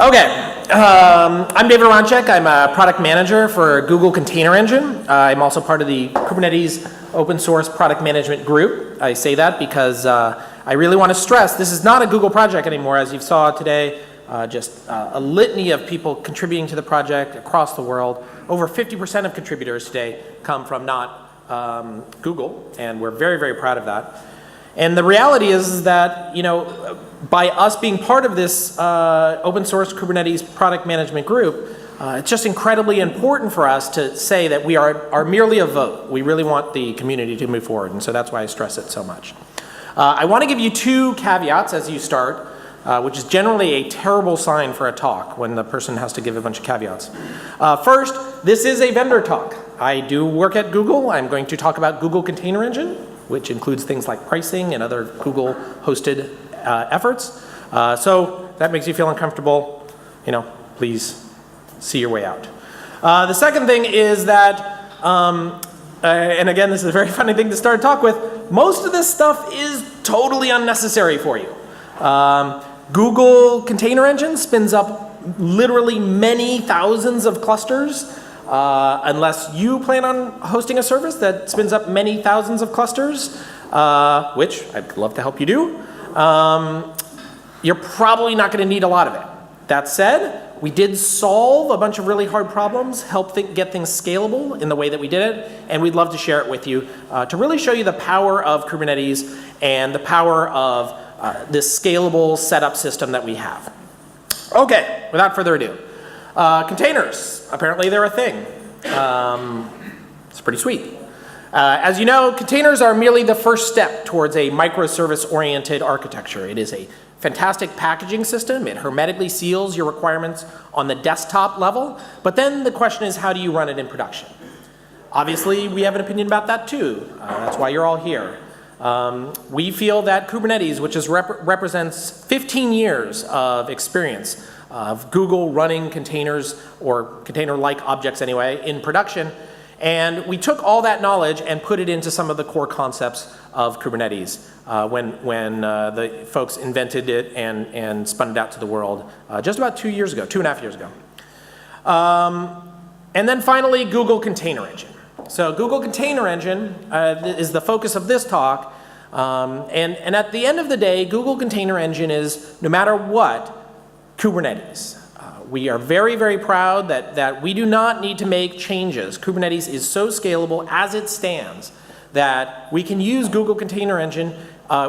Okay, I'm David Aronchick. I'm a product manager for Google Container Engine. I'm also part of the Kubernetes open source product management group. I say that because I really want to stress this is not a Google project anymore. As you saw today, just a litany of people contributing to the project across the world. Over 50% of contributors today come from not Google, and we're very, very proud of that. And the reality is that, you know, by us being part of this open source Kubernetes product management group, it's just incredibly important for us to say that we are merely a vote. We really want the community to move forward, and so that's why I stress it so much. I want to give you two caveats as you start, which is generally a terrible sign for a talk when the person has to give a bunch of caveats. First, this is a vendor talk. I do work at Google. I'm going to talk about Google Container Engine, which includes things like pricing and other Google hosted efforts. So that makes you feel uncomfortable, you know, please see your way out. The second thing is that, and again, this is a very funny thing to start a talk with, most of this stuff is totally unnecessary for you. Google Container Engine spins up literally many thousands of clusters, unless you plan on hosting a service that spins up many thousands of clusters, which I'd love to help you do. You're probably not going to need a lot of it. That said, we did solve a bunch of really hard problems, help get things scalable in the way that we did it, and we'd love to share it with you to really show you the power of Kubernetes and the power of this scalable setup system that we have. Okay, without further ado. Containers, apparently they're a thing. It's pretty sweet. As you know, containers are merely the first step towards a microservice-oriented architecture. It is a fantastic packaging system. It hermetically seals your requirements on the desktop level, but then the question is, how do you run it in production? Obviously, we have an opinion about that too. That's why you're all here. We feel that Kubernetes, which represents 15 years of experience of Google running containers, or container-like objects anyway, in production, and we took all that knowledge and put it into some of the core concepts of Kubernetes when the folks invented it and spun it out to the world just about 2 years ago, 2.5 years ago. And then finally, Google Container Engine. So Google Container Engine is the focus of this talk. And at the end of the day, Google Container Engine is, no matter what, Kubernetes. We are very, very proud that we do not need to make changes. Kubernetes is so scalable as it stands that we can use Google Container Engine,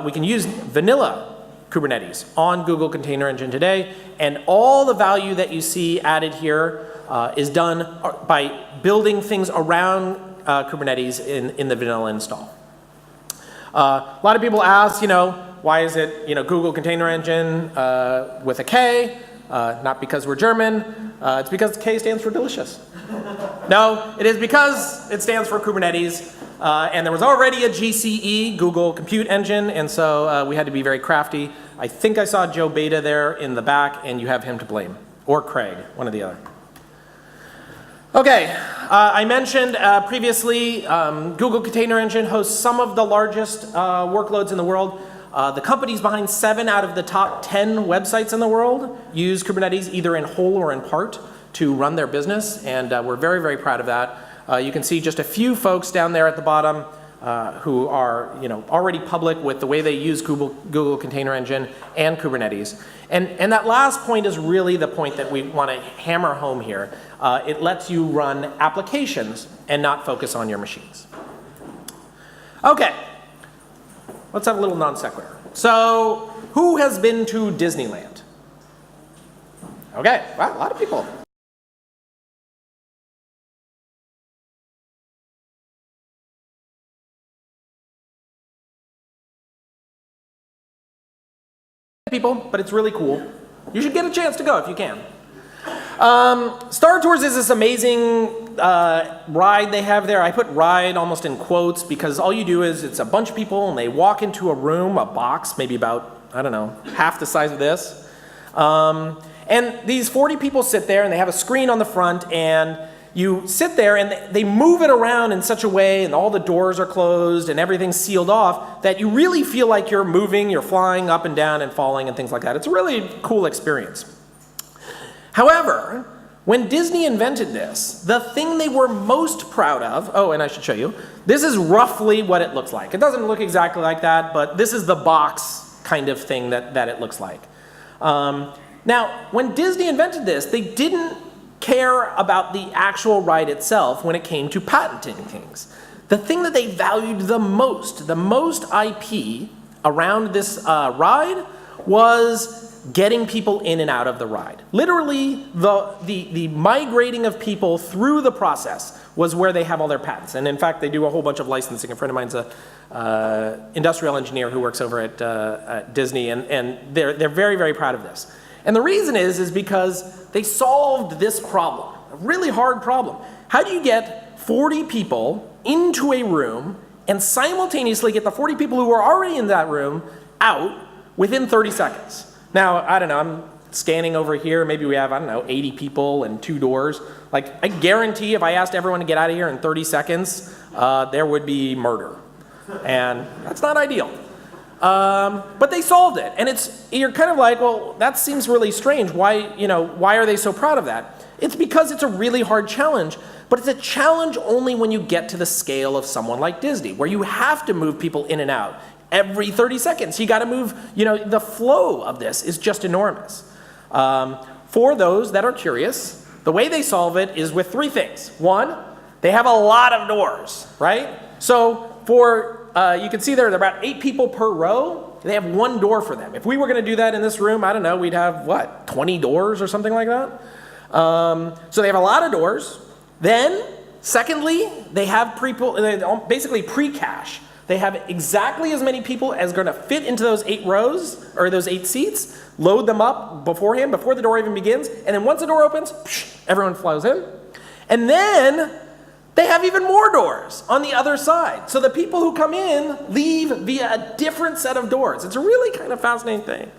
we can use vanilla Kubernetes on Google Container Engine today, and all the value that you see added here is done by building things around Kubernetes in the vanilla install. A lot of people ask, you know, why is it, you know, Google Container Engine with a K? Not because we're German. It's because K stands for delicious. No, it is because it stands for Kubernetes. And there was already a GCE, Google Compute Engine, and so we had to be very crafty. I think I saw Joe Beta there in the back, and you have him to blame. Or Craig, one or the other. Okay, I mentioned previously Google Container Engine hosts some of the largest workloads in the world. The companies behind 7 out of the top 10 websites in the world use Kubernetes either in whole or in part to run their business, and we're very, very proud of that. You can see just a few folks down there at the bottom who are, you know, already public with the way they use Google Container Engine and Kubernetes. And that last point is really the point that we want to hammer home here. It lets you run applications and not focus on your machines. Okay. Let's have a little non sequitur. So, who has been to Disneyland? Okay, wow, a lot of people. People, but it's really cool. You should get a chance to go if you can. Star Tours is this amazing ride they have there. I put ride almost in quotes because all you do is it's a bunch of people and they walk into a room, a box, maybe about, I don't know, half the size of this. And these 40 people sit there and they have a screen on the front, and you sit there and they move it around in such a way, and all the doors are closed and everything's sealed off, that you really feel like you're moving, you're flying up and down and falling and things like that. It's a really cool experience. However, when Disney invented this, the thing they were most proud of, oh, and I should show you, this is roughly what it looks like. It doesn't look exactly like that, but this is the box kind of thing that it looks like. Now, when Disney invented this, they didn't care about the actual ride itself when it came to patenting things. The thing that they valued the most IP around this ride was getting people in and out of the ride. Literally, the migrating of people through the process was where they have all their patents. And in fact, they do a whole bunch of licensing. A friend of mine's an industrial engineer who works over at Disney, and they're very, very proud of this. And the reason is because they solved this problem, a really hard problem. How do you get 40 people into a room and simultaneously get the 40 people who are already in that room out within 30 seconds? Now, I don't know, I'm scanning over here, maybe we have, I don't know, 80 people and 2 doors. Like, I guarantee if I asked everyone to get out of here in 30 seconds, there would be murder. And that's not ideal. But they solved it, and you're kind of like, well, that seems really strange. Why are they so proud of that? It's because it's a really hard challenge, but it's a challenge only when you get to the scale of someone like Disney, where you have to move people in and out every 30 seconds. You got to move, the flow of this is just enormous. For those that are curious, the way they solve it is with 3 things. 1, they have a lot of doors, right? So you can see there are about 8 people per row. They have 1 door for them. If we were going to do that in this room, I don't know, we'd have, 20 doors or something like that? So they have a lot of doors. Then, secondly, they have basically pre-cache. They have exactly as many people as are going to fit into those 8 rows, or those 8 seats, load them up beforehand, before the door even begins, and then once the door opens, everyone flows in. And then they have even more doors on the other side. So the people who come in leave via a different set of doors. It's a really kind of fascinating thing.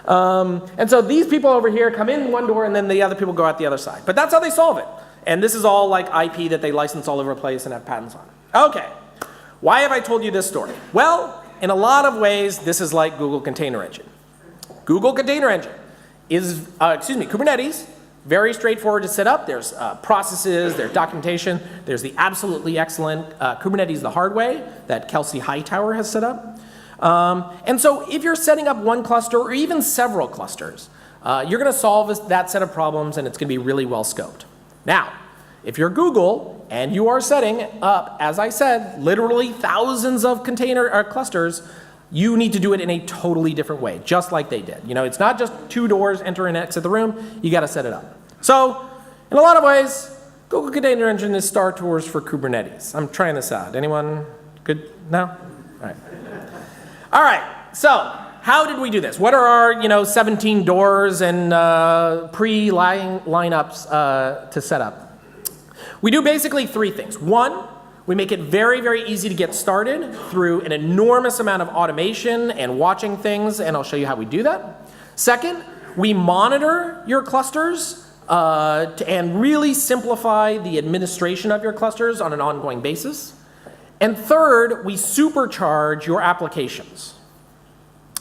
And so these people over here come in one door and then the other people go out the other side. But that's how they solve it. And this is all like IP that they license all over the place and have patents on. Okay, why have I told you this story? Well, in a lot of ways, this is like Google Container Engine. Google Container Engine is, Kubernetes. Very straightforward to set up. There's processes, there's documentation, there's the absolutely excellent Kubernetes the hard way that Kelsey Hightower has set up. And so if you're setting up one cluster or even several clusters, you're going to solve that set of problems and it's going to be really well scoped. Now, if you're Google and you are setting up, as I said, literally thousands of container clusters, you need to do it in a totally different way, just like they did. It's not just 2 doors, enter and exit the room. You got to set it up. So, in a lot of ways, Google Container Engine is Star Tours for Kubernetes. I'm trying this out. Anyone good? No? All right. All right. So, how did we do this? What are our, 17 doors and lineups to set up? We do basically 3 things. 1, we make it very, very easy to get started through an enormous amount of automation and watching things, and I'll show you how we do that. Second, we monitor your clusters and really simplify the administration of your clusters on an ongoing basis. And third, we supercharge your applications.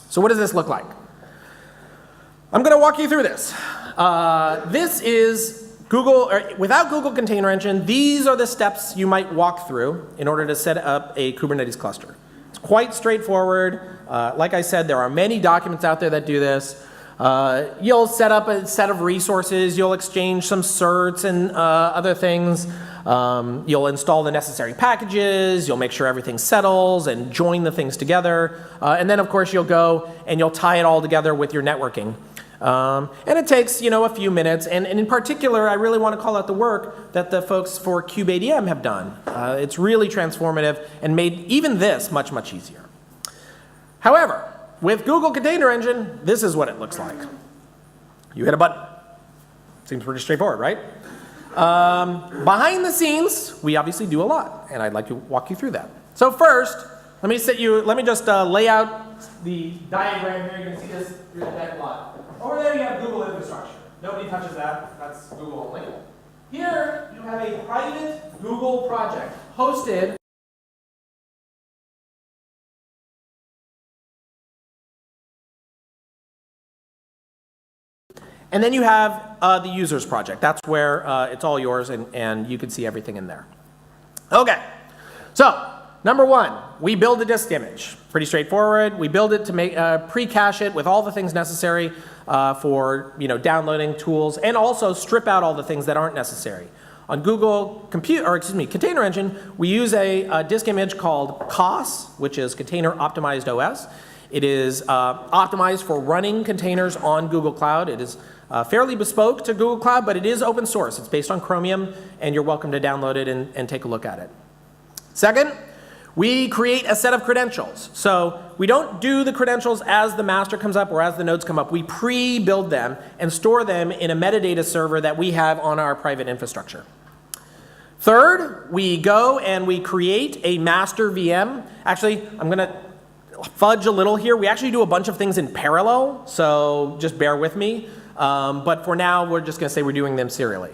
So what does this look like? I'm going to walk you through this. This is without Google Container Engine, these are the steps you might walk through in order to set up a Kubernetes cluster. It's quite straightforward. Like I said, there are many documents out there that do this. You'll set up a set of resources. You'll exchange some certs and other things. You'll install the necessary packages. You'll make sure everything settles and join the things together. And then, of course, you'll go and you'll tie it all together with your networking. And it takes, a few minutes. And in particular, I really want to call out the work that the folks for KubeADM have done. It's really transformative and made even this much, much easier. However, with Google Container Engine, this is what it looks like. You hit a button. Seems pretty straightforward, right? Behind the scenes, we obviously do a lot, and I'd like to walk you through that. So first, let me just lay out the diagram here. You can see this through the deck lot. Over there you have Google infrastructure. Nobody touches that. That's Google only. Here you have a private Google project hosted And then you have the users project. That's where it's all yours, and you can see everything in there. Okay, so number one, we build a disk image. Pretty straightforward. We build it to make pre-cache it with all the things necessary for downloading tools, and also strip out all the things that aren't necessary. On Google Container Engine, we use a disk image called COS, which is Container Optimized OS. It is optimized for running containers on Google Cloud. It is fairly bespoke to Google Cloud, but it is open source. It's based on Chromium, and you're welcome to download it and take a look at it. Second, we create a set of credentials. So we don't do the credentials as the master comes up or as the nodes come up. We pre-build them and store them in a metadata server that we have on our private infrastructure. Third, we go and we create a master VM. Actually, I'm going to fudge a little here. We actually do a bunch of things in parallel, so just bear with me. But for now, we're just going to say we're doing them serially.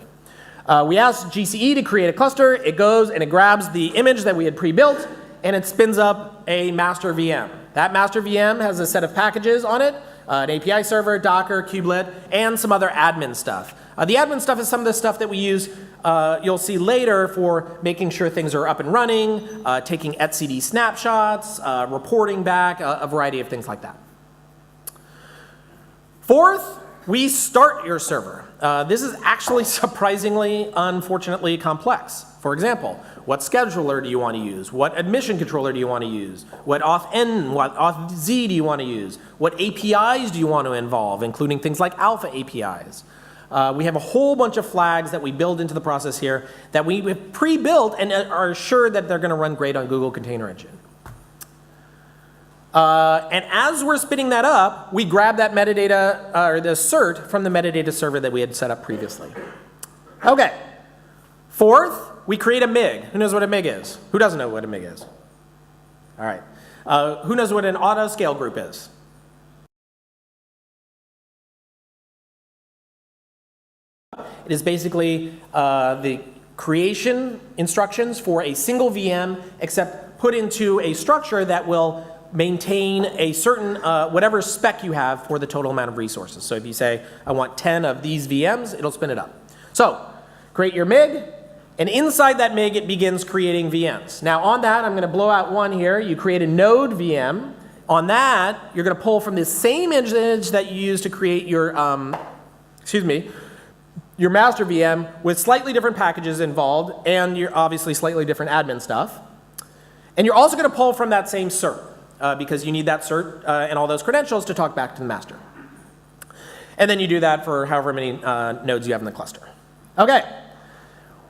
We ask GCE to create a cluster. It goes and it grabs the image that we had pre-built, and it spins up a master VM. That master VM has a set of packages on it, an API server, Docker, kubelet, and some other admin stuff. The admin stuff is some of the stuff that we use, you'll see later, for making sure things are up and running, taking etcd snapshots, reporting back, a variety of things like that. Fourth, we start your server. This is actually surprisingly, unfortunately complex. For example, what scheduler do you want to use? What admission controller do you want to use? What auth-n, what auth-z do you want to use? What APIs do you want to involve, including things like alpha APIs? We have a whole bunch of flags that we build into the process here that we have pre-built and are assured that they're going to run great on Google Container Engine. And as we're spinning that up, we grab that metadata, or the cert, from the metadata server that we had set up previously. Okay. Fourth, we create a MIG. Who knows what a MIG is? Who doesn't know what a MIG is? All right. Who knows what an auto-scale group is? It is basically the creation instructions for a single VM, except put into a structure that will maintain a certain, whatever spec you have for the total amount of resources. So if you say, I want 10 of these VMs, it'll spin it up. So create your MIG, and inside that MIG, it begins creating VMs. Now on that, I'm going to blow out one here. You create a node VM. On that, you're going to pull from the same image that you use to create your, your master VM with slightly different packages involved, and you're obviously slightly different admin stuff. And you're also going to pull from that same cert, because you need that cert and all those credentials to talk back to the master. And then you do that for however many nodes you have in the cluster. Okay.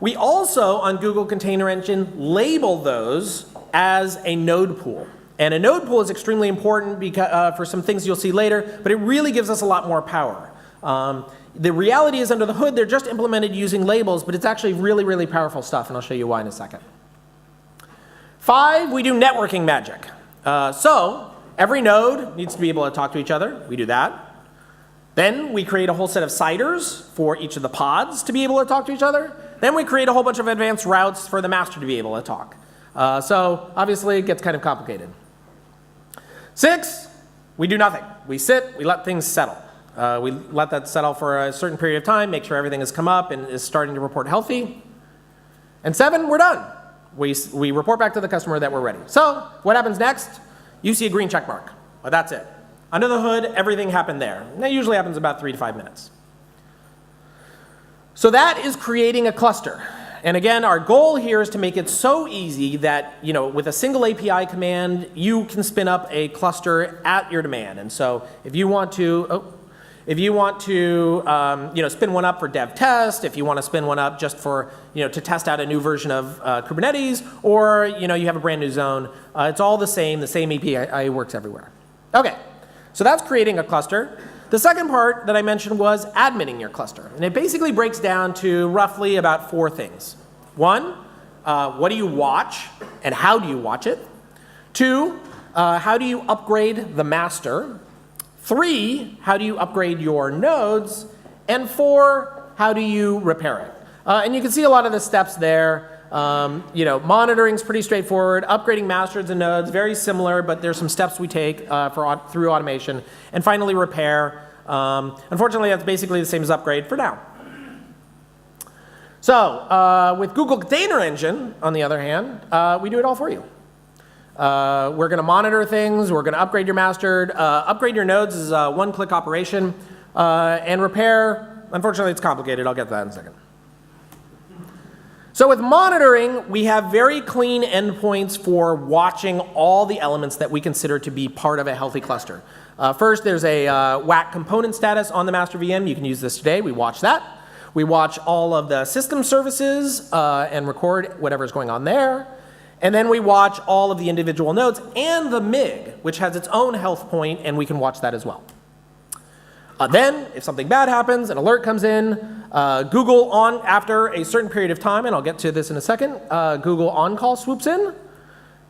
We also, on Google Container Engine, label those as a node pool. And a node pool is extremely important because, for some things you'll see later, but it really gives us a lot more power. The reality is, under the hood, they're just implemented using labels, but it's actually really, really powerful stuff, and I'll show you why in a second. 5, we do networking magic. So every node needs to be able to talk to each other. We do that. Then we create a whole set of CIDRs for each of the pods to be able to talk to each other. Then we create a whole bunch of advanced routes for the master to be able to talk. So obviously it gets kind of complicated. 6, we do nothing. We sit, we let things settle. We let that settle for a certain period of time, make sure everything has come up and is starting to report healthy. And 7, we're done. We report back to the customer that we're ready. So what happens next? You see a green check mark. Well, that's it. Under the hood, everything happened there. And that usually happens about 3 to 5 minutes. So that is creating a cluster. And again, our goal here is to make it so easy that, with a single API command, you can spin up a cluster at your demand. And so if you want to, spin one up for dev test, if you want to spin one up just for, to test out a new version of Kubernetes, or, you have a brand new zone, it's all the same API works everywhere. Okay, so that's creating a cluster. The second part that I mentioned was adminning your cluster. And it basically breaks down to roughly about 4 things. 1, what do you watch and how do you watch it? 2, how do you upgrade the master? 3, how do you upgrade your nodes? And 4, how do you repair it? And you can see a lot of the steps there. Monitoring is pretty straightforward. Upgrading masters and nodes, very similar, but there's some steps we take through automation. And finally, repair. Unfortunately, that's basically the same as upgrade for now. So with Google Container Engine, on the other hand, we do it all for you. We're going to monitor things. We're going to upgrade your master. Upgrade your nodes is a one-click operation. And repair, unfortunately, it's complicated. I'll get to that in a second. So with monitoring, we have very clean endpoints for watching all the elements that we consider to be part of a healthy cluster. First, there's a WAC component status on the master VM. You can use this today. We watch that. We watch all of the system services and record whatever's going on there. And then we watch all of the individual nodes and the MIG, which has its own health point, and we can watch that as well. Then, if something bad happens, an alert comes in, Google after a certain period of time, and I'll get to this in a second, Google on-call swoops in,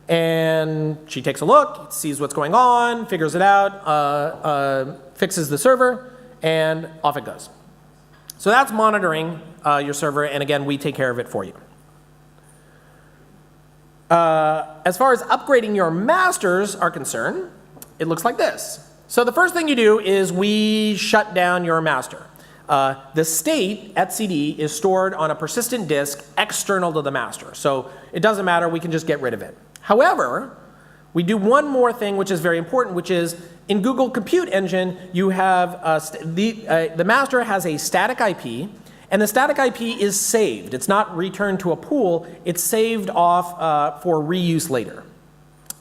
and she takes a look, sees what's going on, figures it out, fixes the server, and off it goes. So that's monitoring your server, and again, we take care of it for you. As far as upgrading your masters are concerned, it looks like this. So the first thing you do is we shut down your master. The state at CD is stored on a persistent disk external to the master. So it doesn't matter, we can just get rid of it. However, we do one more thing which is very important, which is in Google Compute Engine, you have the master has a static IP, and the static IP is saved. It's not returned to a pool, it's saved off for reuse later.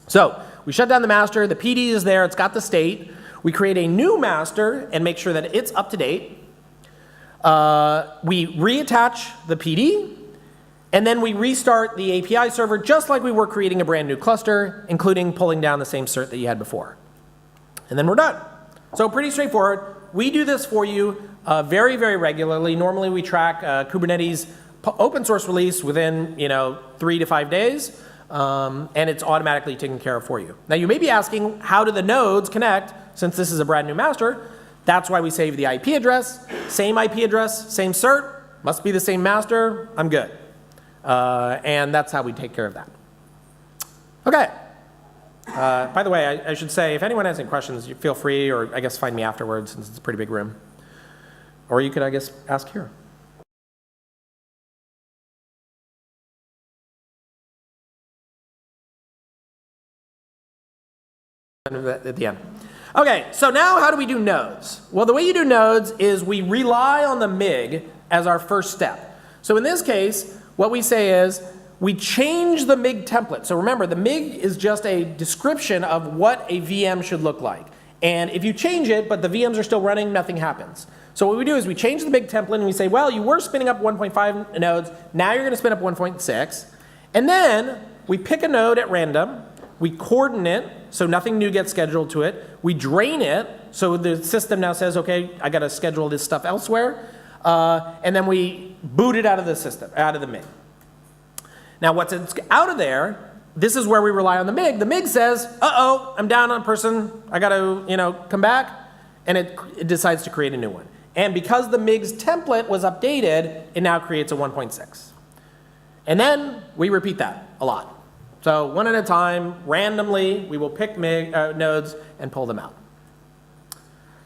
So we shut down the master, the PD is there, it's got the state. We create a new master and make sure that it's up to date. We reattach the PD, and then we restart the API server just like we were creating a brand new cluster, including pulling down the same cert that you had before. And then we're done. So pretty straightforward. We do this for you very, very regularly. Normally we track Kubernetes open source release within 3 to 5 days, and it's automatically taken care of for you. Now you may be asking, how do the nodes connect since this is a brand new master? That's why we save the IP address, same cert, must be the same master, I'm good. And that's how we take care of that. Okay. By the way, I should say, if anyone has any questions, you feel free, or I guess find me afterwards since it's a pretty big room. Or you could, I guess, ask here. At the end. Okay, so now how do we do nodes? Well, the way you do nodes is we rely on the MIG as our first step. So in this case, what we say is we change the MIG template. So remember, the MIG is just a description of what a VM should look like. And if you change it, but the VMs are still running, nothing happens. So what we do is we change the MIG template and we say, well, you were spinning up 1.5 nodes, now you're going to spin up 1.6. And then we pick a node at random, we coordinate, so nothing new gets scheduled to it. We drain it, so the system now says, okay, I got to schedule this stuff elsewhere. And then we boot it out of the system, out of the MIG. Now, what's out of there, this is where we rely on the MIG. The MIG says, uh-oh, I'm down on a person. I got to, come back. And it decides to create a new one. And because the MIG's template was updated, it now creates a 1.6. And then we repeat that a lot. So one at a time, randomly, we will pick nodes and pull them out.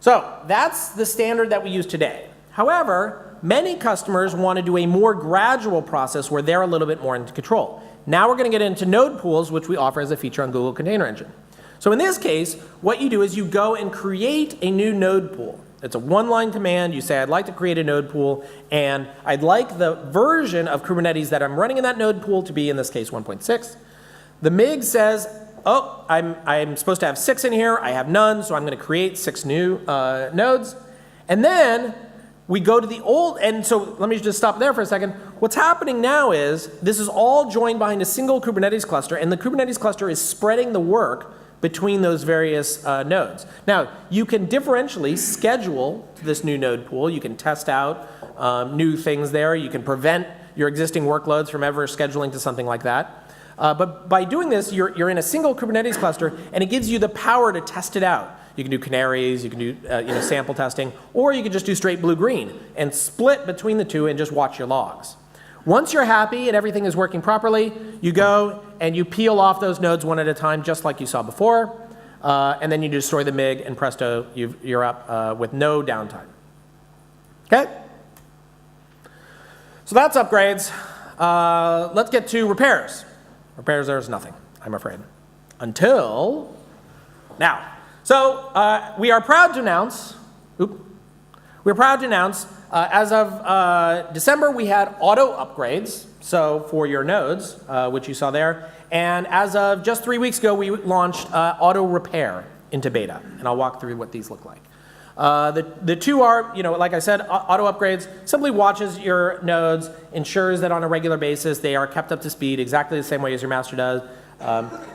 So that's the standard that we use today. However, many customers want to do a more gradual process where they're a little bit more in control. Now we're going to get into node pools, which we offer as a feature on Google Container Engine. So in this case, what you do is you go and create a new node pool. It's a one-line command. You say, I'd like to create a node pool, and I'd like the version of Kubernetes that I'm running in that node pool to be, in this case, 1.6. The MIG says, oh, I'm supposed to have 6 in here. I have none, so I'm going to create 6 new nodes. And then we go to the old, and so let me just stop there for a second. What's happening now is this is all joined behind a single Kubernetes cluster, and the Kubernetes cluster is spreading the work between those various nodes. Now, you can differentially schedule this new node pool. You can test out new things there. You can prevent your existing workloads from ever scheduling to something like that. But by doing this, you're in a single Kubernetes cluster, and it gives you the power to test it out. You can do canaries, you can do sample testing, or you can just do straight blue-green and split between the two and just watch your logs. Once you're happy and everything is working properly, you go and you peel off those nodes one at a time, just like you saw before. and then you destroy the MIG, and presto, you're up with no downtime. Okay? So that's upgrades. Let's get to repairs. Repairs, there's nothing, I'm afraid. Until now. So we are proud to announce, as of December, we had auto upgrades, so for your nodes, which you saw there. And as of just 3 weeks ago, we launched auto repair into beta. And I'll walk through what these look like. The two are, like I said, auto upgrades simply watches your nodes, ensures that on a regular basis they are kept up to speed exactly the same way as your master does.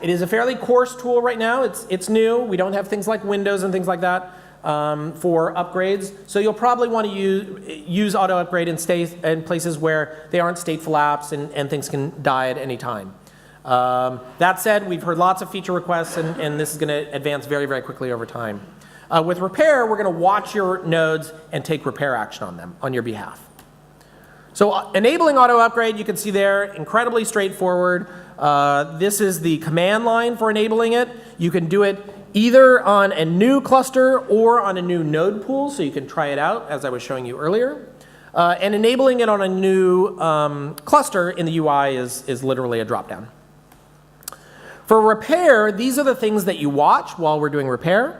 It is a fairly coarse tool right now. It's new. We don't have things like Windows and things like that for upgrades. So you'll probably want to use auto upgrade in places where they aren't stateful apps and things can die at any time. That said, we've heard lots of feature requests, and this is going to advance very, very quickly over time. With repair, we're going to watch your nodes and take repair action on them on your behalf. So enabling auto upgrade, you can see there, incredibly straightforward. This is the command line for enabling it. You can do it either on a new cluster or on a new node pool, so you can try it out, as I was showing you earlier. And enabling it on a new cluster in the UI is literally a drop-down. For repair, these are the things that you watch while we're doing repair.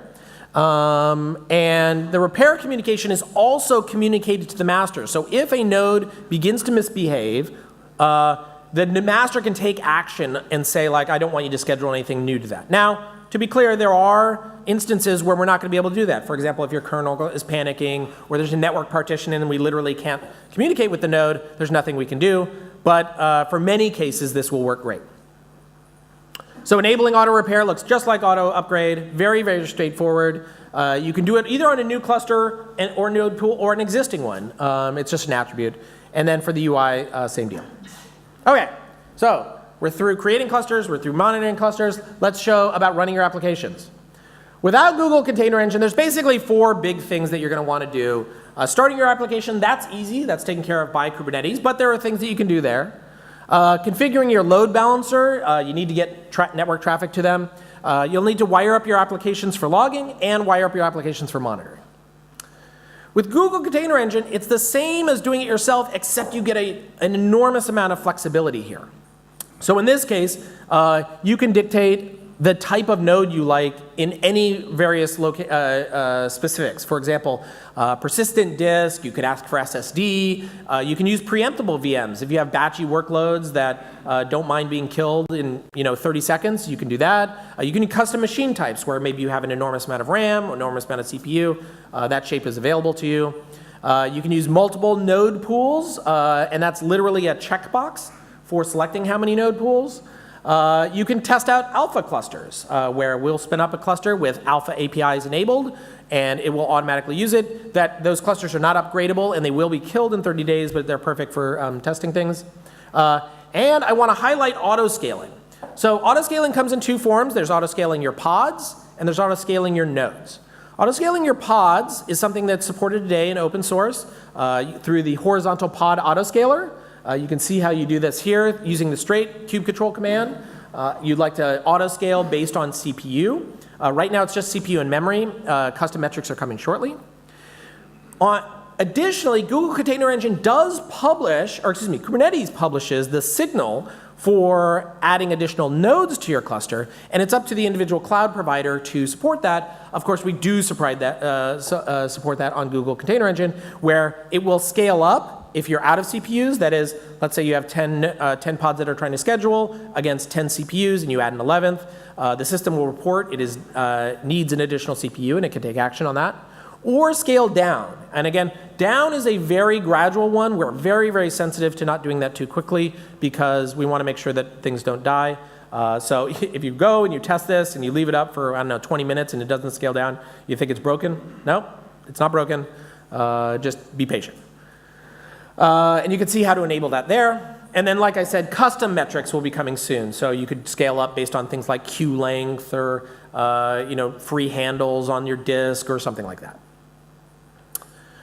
And the repair communication is also communicated to the master. So if a node begins to misbehave, the master can take action and say, like, I don't want you to schedule anything new to that. Now, to be clear, there are instances where we're not going to be able to do that. For example, if your kernel is panicking, or there's a network partition and we literally can't communicate with the node, there's nothing we can do. But for many cases, this will work great. So enabling auto repair looks just like auto upgrade, very, very straightforward. You can do it either on a new cluster or node pool or an existing one. It's just an attribute. And then for the UI, same deal. Okay, so we're through creating clusters, we're through monitoring clusters. Let's show about running your applications. Without Google Container Engine, there's basically 4 big things that you're going to want to do. Starting your application, that's easy. That's taken care of by Kubernetes, but there are things that you can do there. Configuring your load balancer, you need to get network traffic to them. You'll need to wire up your applications for logging and wire up your applications for monitoring. With Google Container Engine, it's the same as doing it yourself, except you get an enormous amount of flexibility here. So in this case, you can dictate the type of node you like in any various specifics. For example, persistent disk, you could ask for SSD. You can use preemptible VMs. If you have batchy workloads that don't mind being killed in 30 seconds, you can do that. You can use custom machine types where maybe you have an enormous amount of RAM, enormous amount of CPU. That shape is available to you. You can use multiple node pools, and that's literally a checkbox for selecting how many node pools. You can test out alpha clusters, where we'll spin up a cluster with alpha APIs enabled, and it will automatically use it. Those clusters are not upgradable, and they will be killed in 30 days, but they're perfect for testing things. And I want to highlight auto-scaling. So auto-scaling comes in 2 forms. There's auto-scaling your pods, and there's auto-scaling your nodes. Auto-scaling your pods is something that's supported today in open source through the horizontal pod autoscaler. You can see how you do this here using the straight kube control command. You'd like to auto-scale based on CPU. Right now it's just CPU and memory. Custom metrics are coming shortly. Additionally, Google Container Engine does publish, or excuse me, Kubernetes publishes the signal for adding additional nodes to your cluster, and it's up to the individual cloud provider to support that. Of course, we do support that on Google Container Engine, where it will scale up if you're out of CPUs. That is, let's say you have 10 pods that are trying to schedule against 10 CPUs, and you add an 11th. The system will report it needs an additional CPU, and it can take action on that. Or scale down. And again, down is a very gradual one. We're very, very sensitive to not doing that too quickly because we want to make sure that things don't die. So if you go and you test this and you leave it up for, I don't know, 20 minutes and it doesn't scale down, you think it's broken? No, it's not broken. Just be patient. And you can see how to enable that there. And then, like I said, custom metrics will be coming soon. So you could scale up based on things like queue length or free handles on your disk or something like that.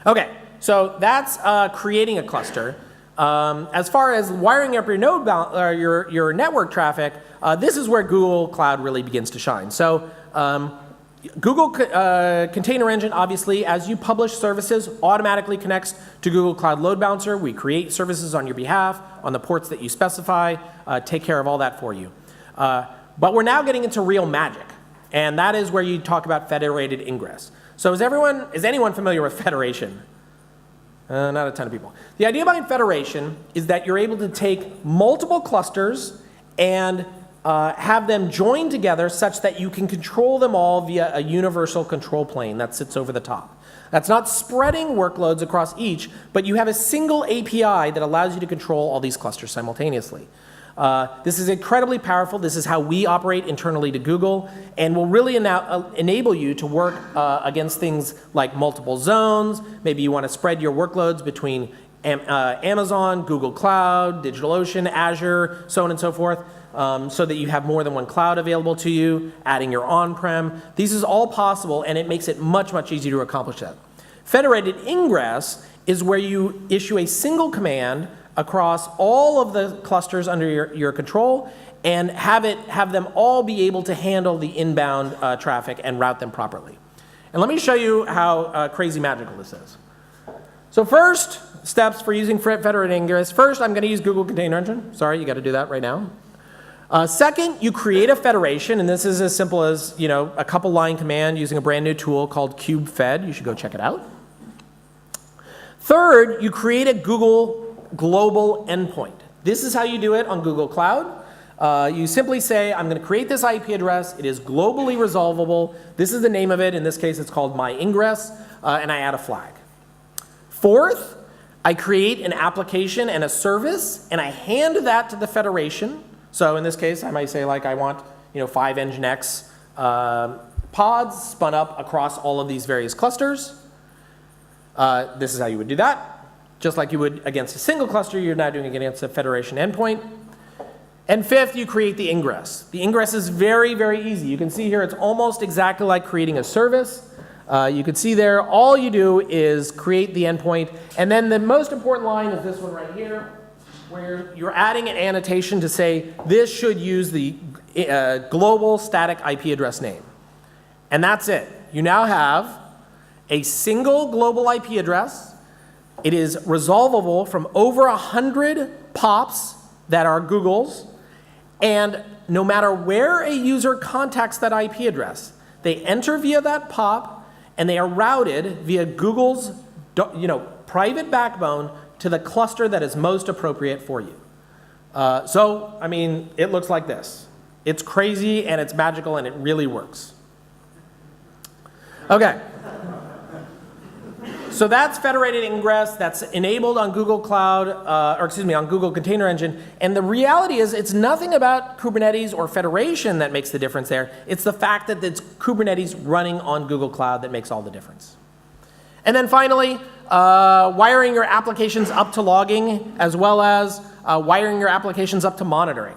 Okay, so that's creating a cluster. As far as wiring up your node your network traffic, this is where Google Cloud really begins to shine. So Google Container Engine, obviously, as you publish services, automatically connects to Google Cloud Load Balancer. We create services on your behalf, on the ports that you specify, take care of all that for you. But we're now getting into real magic, and that is where you talk about federated ingress. So is anyone familiar with federation? Not a ton of people. The idea behind federation is that you're able to take multiple clusters and have them join together such that you can control them all via a universal control plane that sits over the top. That's not spreading workloads across each, but you have a single API that allows you to control all these clusters simultaneously. This is incredibly powerful. This is how we operate internally to Google, and will really enable you to work against things like multiple zones. Maybe you want to spread your workloads between Amazon, Google Cloud, DigitalOcean, Azure, so on and so forth, so that you have more than one cloud available to you, adding your on-prem. This is all possible, and it makes it much, much easier to accomplish that. Federated Ingress is where you issue a single command across all of the clusters under your control and have them all be able to handle the inbound traffic and route them properly. And let me show you how crazy magical this is. So first, steps for using federated ingress. First, I'm going to use Google Container Engine. Sorry, you got to do that right now. Second, you create a federation, and this is as simple as a couple line command using a brand new tool called kubefed. You should go check it out. Third, you create a Google global endpoint. This is how you do it on Google Cloud. You simply say, I'm going to create this IP address. It is globally resolvable. This is the name of it. In this case, it's called my ingress, and I add a flag. Fourth, I create an application and a service, and I hand that to the federation. So in this case, I might say, like, I want 5 Nginx pods spun up across all of these various clusters. This is how you would do that. Just like you would against a single cluster, you're now doing it against a federation endpoint. And fifth, you create the ingress. The ingress is very, very easy. You can see here it's almost exactly like creating a service. You can see there, all you do is create the endpoint. And then the most important line is this one right here, where you're adding an annotation to say this should use the global static IP address name. And that's it. You now have a single global IP address. It is resolvable from over 100 POPs that are Google's, and no matter where a user contacts that IP address, they enter via that POP, and they are routed via Google's private backbone to the cluster that is most appropriate for you. So, I mean, it looks like this. It's crazy, and it's magical, and it really works. Okay. So that's federated ingress. That's enabled on Google Cloud, on Google Container Engine. And the reality is, it's nothing about Kubernetes or federation that makes the difference there. It's the fact that it's Kubernetes running on Google Cloud that makes all the difference. And then finally, wiring your applications up to logging, as well as wiring your applications up to monitoring.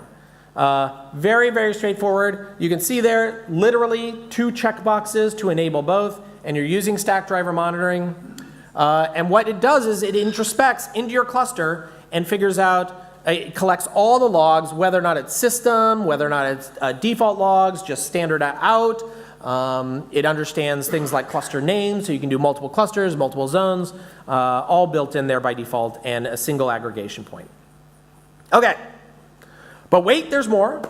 Very, very straightforward. You can see there, literally 2 checkboxes to enable both, and you're using stack driver monitoring. And what it does is it introspects into your cluster and figures out, it collects all the logs, whether or not it's system, whether or not it's default logs, just standard out. It understands things like cluster names, so you can do multiple clusters, multiple zones, all built in there by default, and a single aggregation point. Okay, but wait, there's more.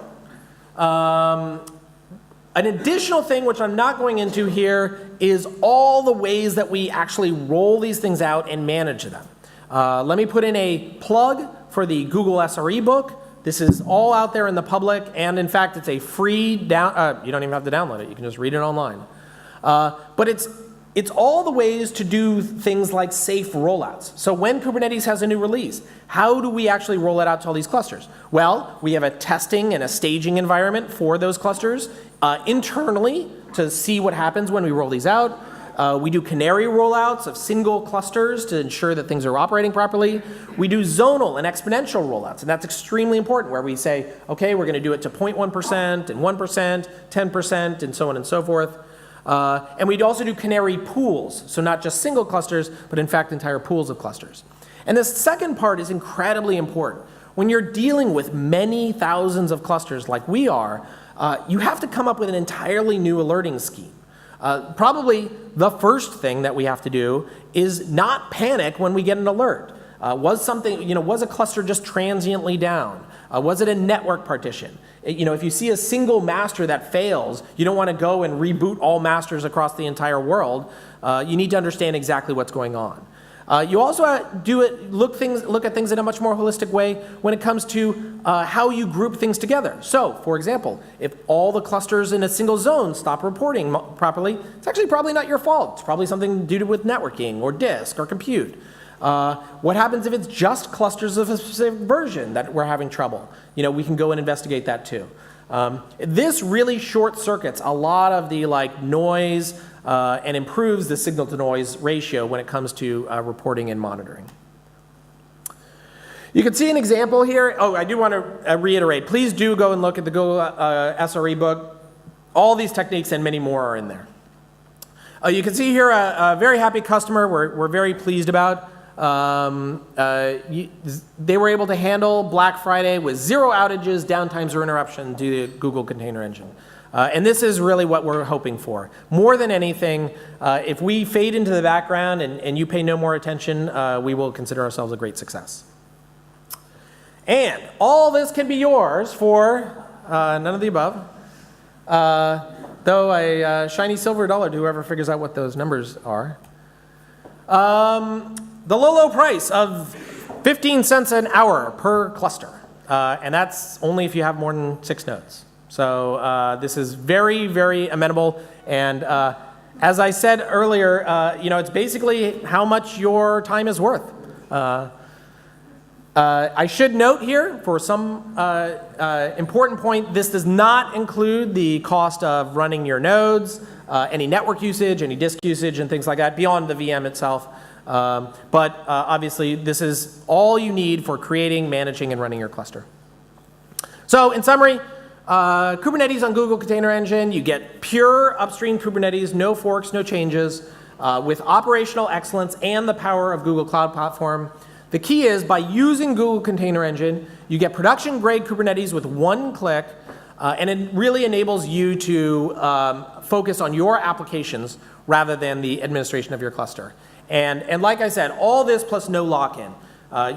An additional thing, which I'm not going into here, is all the ways that we actually roll these things out and manage them. Let me put in a plug for the Google SRE book. This is all out there in the public, and in fact, it's a free you don't even have to download it. You can just read it online. But it's all the ways to do things like safe rollouts. So when Kubernetes has a new release, how do we actually roll it out to all these clusters? Well, we have a testing and a staging environment for those clusters internally to see what happens when we roll these out. We do canary rollouts of single clusters to ensure that things are operating properly. We do zonal and exponential rollouts, and that's extremely important, where we say, okay, we're going to do it to 0.1% and 1%, 10%, and so on and so forth. And we'd also do canary pools, so not just single clusters, but in fact entire pools of clusters. And this second part is incredibly important. When you're dealing with many thousands of clusters like we are, you have to come up with an entirely new alerting scheme. Probably the first thing that we have to do is not panic when we get an alert. Was a cluster just transiently down? Was it a network partition? If you see a single master that fails, you don't want to go and reboot all masters across the entire world. You need to understand exactly what's going on. You also look at things in a much more holistic way when it comes to how you group things together. So, for example, if all the clusters in a single zone stop reporting properly, it's actually probably not your fault. It's probably something to do with networking or disk or compute. What happens if it's just clusters of a specific version that we're having trouble? We can go and investigate that too. This really short circuits a lot of the noise and improves the signal to noise ratio when it comes to reporting and monitoring. You can see an example here. Oh, I do want to reiterate. Please do go and look at the Google SRE book. All these techniques and many more are in there. You can see here a very happy customer we're very pleased about. They were able to handle Black Friday with 0 outages, downtimes, or interruption due to Google Container Engine. And this is really what we're hoping for. More than anything, if we fade into the background and you pay no more attention, we will consider ourselves a great success. And all this can be yours for none of the above. Though a shiny silver dollar to whoever figures out what those numbers are. The low price of 15 cents an hour per cluster. And that's only if you have more than 6 nodes. So this is very, very amenable. And as I said earlier, it's basically how much your time is worth. I should note here, for some important point, this does not include the cost of running your nodes, any network usage, any disk usage, and things like that, beyond the VM itself. But obviously, this is all you need for creating, managing, and running your cluster. So in summary, Kubernetes on Google Container Engine, you get pure upstream Kubernetes, no forks, no changes, with operational excellence and the power of Google Cloud Platform. The key is, by using Google Container Engine, you get production-grade Kubernetes with 1 click, and it really enables you to focus on your applications rather than the administration of your cluster. And like I said, all this plus no lock-in.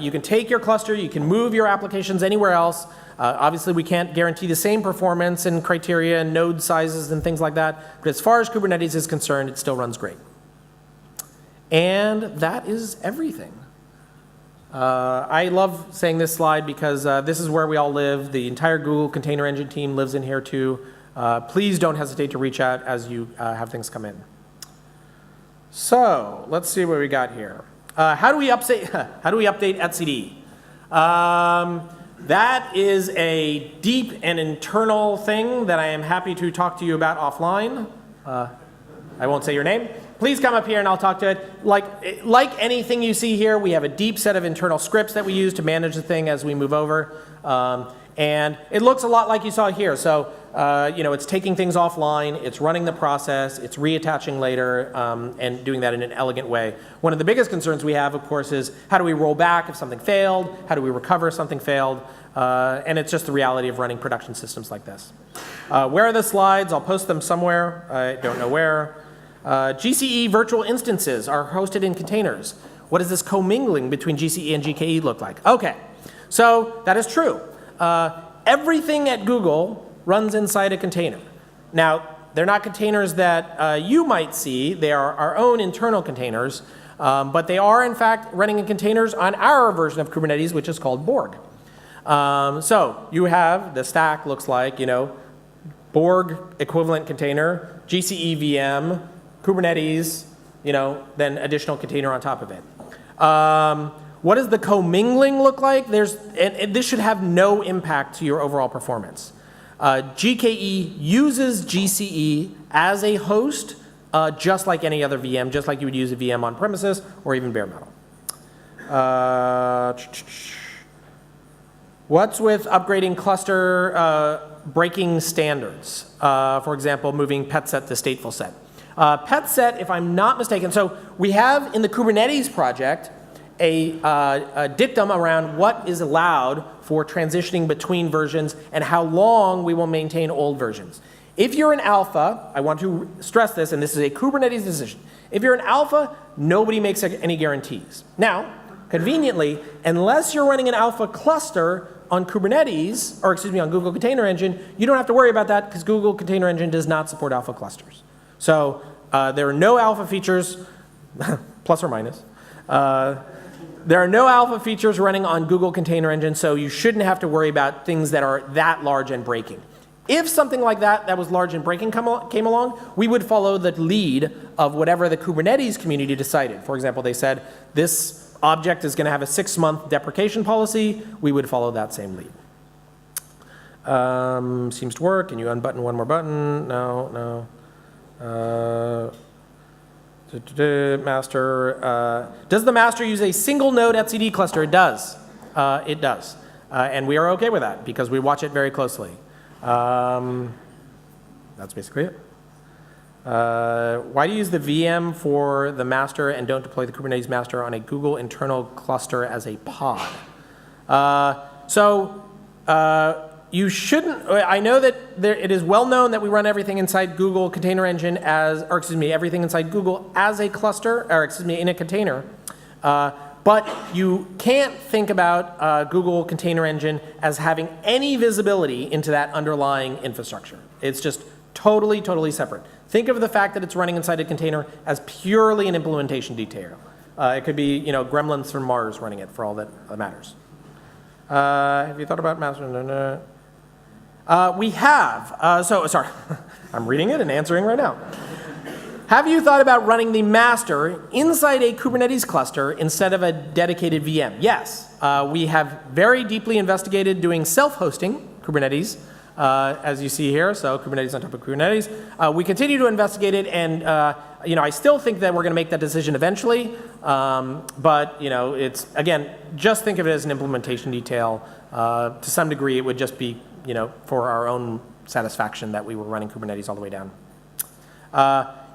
You can take your cluster, you can move your applications anywhere else. Obviously, we can't guarantee the same performance and criteria and node sizes and things like that. But as far as Kubernetes is concerned, it still runs great. And that is everything. I love saying this slide because this is where we all live. The entire Google Container Engine team lives in here too. Please don't hesitate to reach out as you have things come in. So let's see what we got here. How do we update etcd? That is a deep and internal thing that I am happy to talk to you about offline. I won't say your name. Please come up here and I'll talk to it. Like anything you see here, we have a deep set of internal scripts that we use to manage the thing as we move over. And it looks a lot like you saw here. So, it's taking things offline, it's running the process, it's reattaching later, and doing that in an elegant way. One of the biggest concerns we have, of course, is how do we roll back if something failed? How do we recover if something failed? And it's just the reality of running production systems like this. Where are the slides? I'll post them somewhere. I don't know where. GCE virtual instances are hosted in containers. What does this commingling between GCE and GKE look like? Okay, so that is true. Everything at Google runs inside a container. Now, they're not containers that you might see. They are our own internal containers, but they are, in fact, running in containers on our version of Kubernetes, which is called Borg. So you have, the stack looks like, Borg equivalent container, GCE VM, Kubernetes, then additional container on top of it. What does the commingling look like? And this should have no impact to your overall performance. GKE uses GCE as a host, just like any other VM, just like you would use a VM on premises or even bare metal. What's with upgrading cluster breaking standards? For example, moving pet set to stateful set. Pet set, if I'm not mistaken, so we have in the Kubernetes project a dictum around what is allowed for transitioning between versions and how long we will maintain old versions. If you're an alpha, I want to stress this, and this is a Kubernetes decision. If you're an alpha, nobody makes any guarantees. Now, conveniently, unless you're running an alpha cluster on Kubernetes, or excuse me, on Google Container Engine, you don't have to worry about that because Google Container Engine does not support alpha clusters. So there are no alpha features, plus or minus. There are no alpha features running on Google Container Engine, so you shouldn't have to worry about things that are that large and breaking. If something like that was large and breaking came along, we would follow the lead of whatever the Kubernetes community decided. For example, they said this object is going to have a 6-month deprecation policy. We would follow that same lead. Seems to work. Can you unbutton one more button? No. Master. Does the master use a single node etcd cluster? It does. It does. And we are OK with that because we watch it very closely. That's basically it. Why do you use the VM for the master and don't deploy the Kubernetes master on a Google internal cluster as a pod? You shouldn't. I know that it is well known that we run everything inside Google Container Engine as, or excuse me, everything inside Google as a cluster, or excuse me, in a container. But you can't think about Google Container Engine as having any visibility into that underlying infrastructure. It's just totally, totally separate. Think of the fact that it's running inside a container as purely an implementation detail. It could be, gremlins from Mars running it for all that matters. Have you thought about master? No. We have. Sorry, I'm reading it and answering right now. Have you thought about running the master inside a Kubernetes cluster instead of a dedicated VM? Yes. We have very deeply investigated doing self-hosting Kubernetes, as you see here, so Kubernetes on top of Kubernetes. We continue to investigate it, and I still think that we're going to make that decision eventually, but it's, again, just think of it as an implementation detail. To some degree, it would just be for our own satisfaction that we were running Kubernetes all the way down.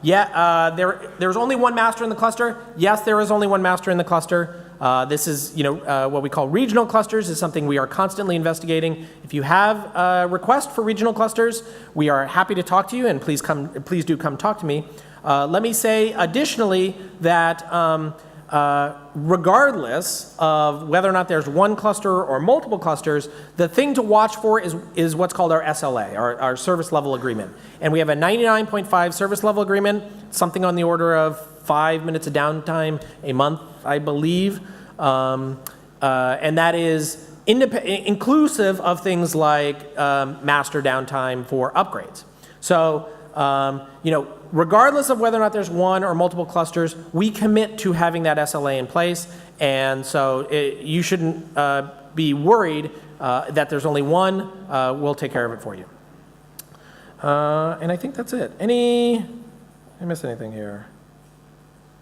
There's only one master in the cluster. Yes, there is only one master in the cluster. This is, what we call regional clusters is something we are constantly investigating. If you have a request for regional clusters, we are happy to talk to you, and please do come talk to me. Let me say additionally that regardless of whether or not there's one cluster or multiple clusters, the thing to watch for is what's called our SLA, our service level agreement. And we have a 99.5 service level agreement, something on the order of 5 minutes of downtime a month, I believe. And that is inclusive of things like master downtime for upgrades. So, regardless of whether or not there's one or multiple clusters, we commit to having that SLA in place. And so you shouldn't be worried that there's only one. We'll take care of it for you. And I think that's it. Did I miss anything here?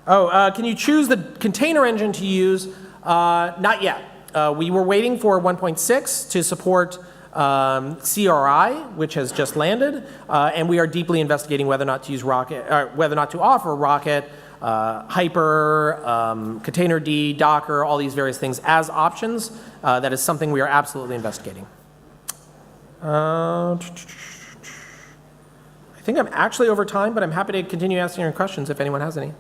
Can you choose the container engine to use? Not yet. We were waiting for 1.6 to support CRI, which has just landed, and we are deeply investigating whether or not to use Rocket, or whether or not to offer Rocket, Hyper, Containerd, Docker, all these various things as options. That is something we are absolutely investigating. I think I'm actually over time, but I'm happy to continue answering your questions if anyone has any.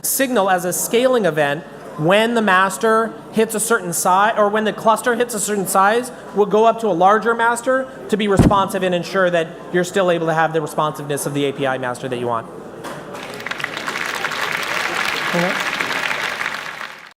Signal as a scaling event when the master hits a certain size, or when the cluster hits a certain size, will go up to a larger master to be responsive and ensure that you're still able to have the responsiveness of the API master that you want. Okay.